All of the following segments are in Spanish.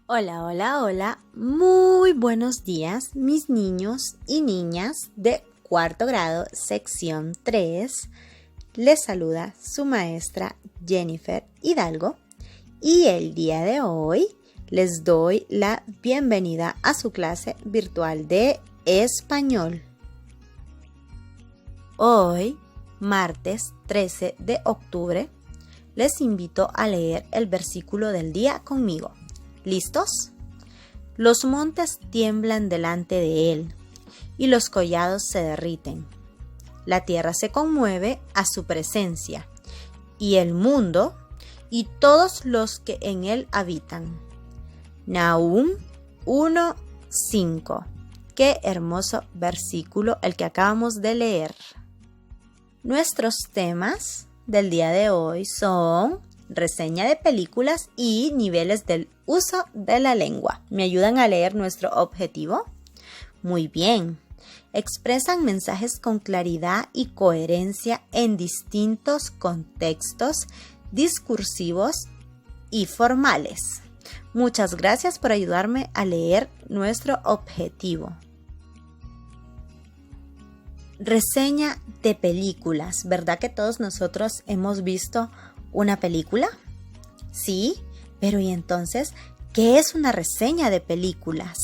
Hola, hola, hola. Muy buenos días, mis niños y niñas de cuarto grado, sección 3. Les saluda su maestra Jennifer Hidalgo y el día de hoy les doy la bienvenida a su clase virtual de español. Hoy, martes 13 de octubre, les invito a leer el versículo del día conmigo. ¿Listos? Los montes tiemblan delante de él y los collados se derriten. La tierra se conmueve a su presencia y el mundo y todos los que en él habitan. Nahum 1:5. Qué hermoso versículo el que acabamos de leer. Nuestros temas del día de hoy son reseña de películas y niveles del uso de la lengua. ¿Me ayudan a leer nuestro objetivo? Muy bien. Expresan mensajes con claridad y coherencia en distintos contextos discursivos y formales. Muchas gracias por ayudarme a leer nuestro objetivo. Reseña de películas. ¿Verdad que todos nosotros hemos visto una película? Sí, pero ¿y entonces qué es una reseña de películas?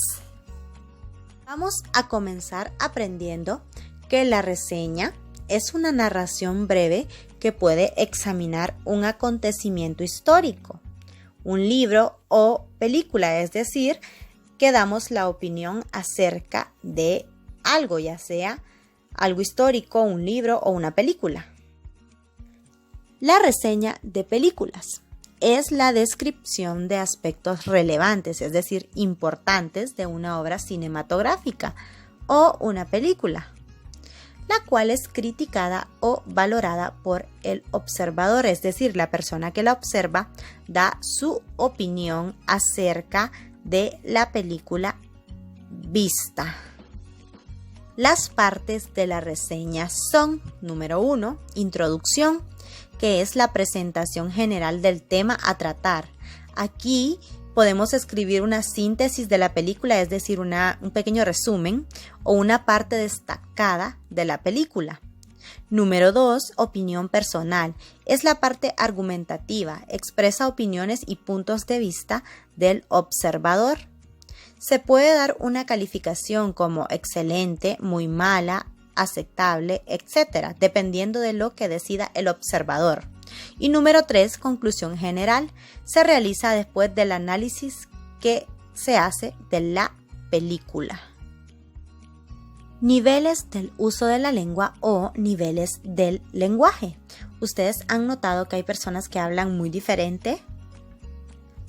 Vamos a comenzar aprendiendo que la reseña es una narración breve que puede examinar un acontecimiento histórico, un libro o película, es decir, que damos la opinión acerca de algo, ya sea algo histórico, un libro o una película. La reseña de películas es la descripción de aspectos relevantes, es decir, importantes de una obra cinematográfica o una película, la cual es criticada o valorada por el observador, es decir, la persona que la observa da su opinión acerca de la película vista. Las partes de la reseña son, número 1, introducción, que es la presentación general del tema a tratar. Aquí podemos escribir una síntesis de la película, es decir, un pequeño resumen o una parte destacada de la película. Número 2, opinión personal. Es la parte argumentativa, expresa opiniones y puntos de vista del observador. Se puede dar una calificación como excelente, muy mala, aceptable, etc., dependiendo de lo que decida el observador. Y número 3, conclusión general. Se realiza después del análisis que se hace de la película. Niveles del uso de la lengua o niveles del lenguaje. ¿Ustedes han notado que hay personas que hablan muy diferente?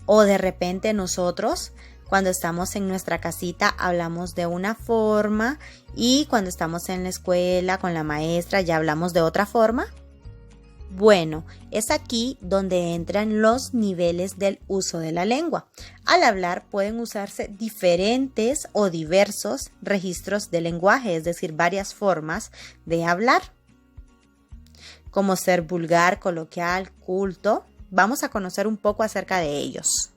O de repente nosotros, cuando estamos en nuestra casita, hablamos de una forma y cuando estamos en la escuela con la maestra ya hablamos de otra forma. Bueno, es aquí donde entran los niveles del uso de la lengua. Al hablar pueden usarse diferentes o diversos registros de lenguaje, es decir, varias formas de hablar, como ser vulgar, coloquial, culto. Vamos a conocer un poco acerca de ellos.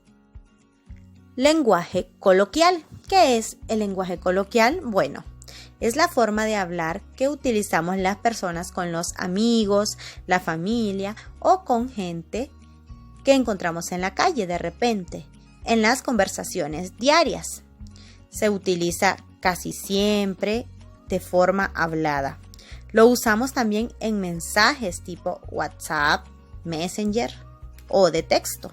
Lenguaje coloquial. ¿Qué es el lenguaje coloquial? Bueno, es la forma de hablar que utilizamos las personas con los amigos, la familia o con gente que encontramos en la calle de repente, en las conversaciones diarias. Se utiliza casi siempre de forma hablada. Lo usamos también en mensajes tipo WhatsApp, Messenger o de texto.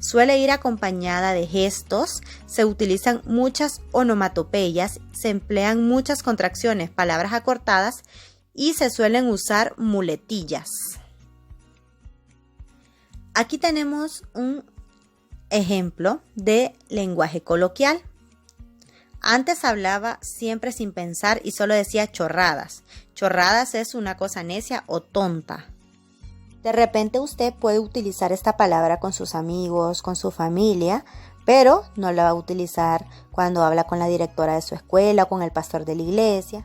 Suele ir acompañada de gestos, se utilizan muchas onomatopeyas, se emplean muchas contracciones, palabras acortadas y se suelen usar muletillas. Aquí tenemos un ejemplo de lenguaje coloquial. Antes hablaba siempre sin pensar y solo decía chorradas. Chorradas es una cosa necia o tonta. De repente usted puede utilizar esta palabra con sus amigos, con su familia, pero no la va a utilizar cuando habla con la directora de su escuela o con el pastor de la iglesia.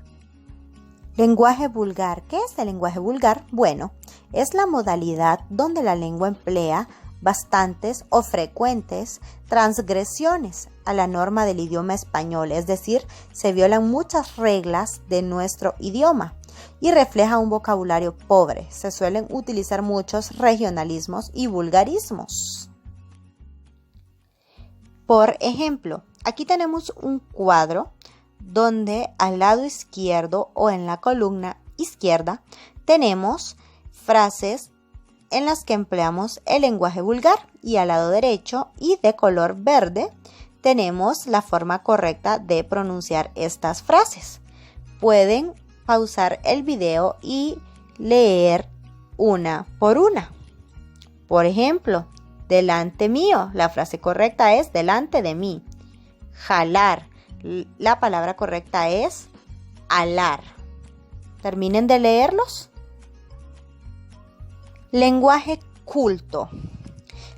Lenguaje vulgar. ¿Qué es el lenguaje vulgar? Bueno, es la modalidad donde la lengua emplea bastantes o frecuentes transgresiones a la norma del idioma español, es decir, se violan muchas reglas de nuestro idioma y refleja un vocabulario pobre. Se suelen utilizar muchos regionalismos y vulgarismos. Por ejemplo, aquí tenemos un cuadro donde al lado izquierdo o en la columna izquierda tenemos frases en las que empleamos el lenguaje vulgar y al lado derecho y de color verde tenemos la forma correcta de pronunciar estas frases. Pueden pausar el video y leer una por una. Por ejemplo, delante mío, la frase correcta es delante de mí. Jalar, la palabra correcta es alar. Terminen de leerlos. Lenguaje culto.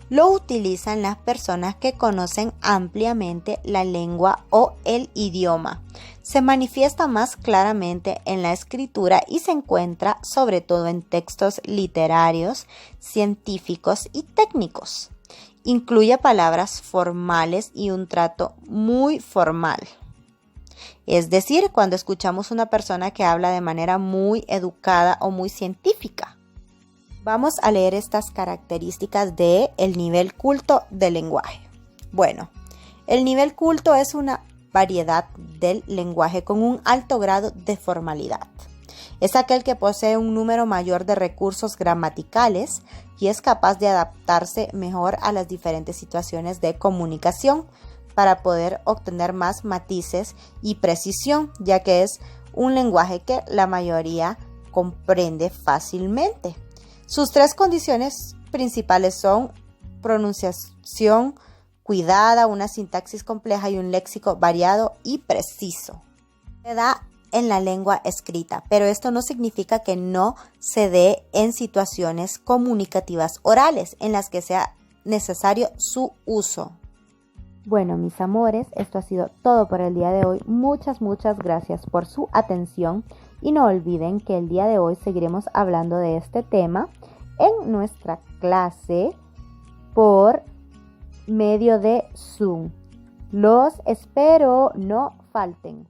Lo utilizan las personas que conocen ampliamente la lengua o el idioma. Se manifiesta más claramente en la escritura y se encuentra sobre todo en textos literarios, científicos y técnicos. Incluye palabras formales y un trato muy formal. Es decir, cuando escuchamos una persona que habla de manera muy educada o muy científica. Vamos a leer estas características del nivel culto del lenguaje. Bueno, el nivel culto es una variedad del lenguaje con un alto grado de formalidad. Es aquel que posee un número mayor de recursos gramaticales y es capaz de adaptarse mejor a las diferentes situaciones de comunicación para poder obtener más matices y precisión, ya que es un lenguaje que la mayoría comprende fácilmente. Sus tres condiciones principales son pronunciación cuidada, una sintaxis compleja y un léxico variado y preciso. Se da en la lengua escrita, pero esto no significa que no se dé en situaciones comunicativas orales en las que sea necesario su uso. Bueno, mis amores, esto ha sido todo por el día de hoy. Muchas gracias por su atención y no olviden que el día de hoy seguiremos hablando de este tema en nuestra clase por medio de Zoom. Los espero, no falten.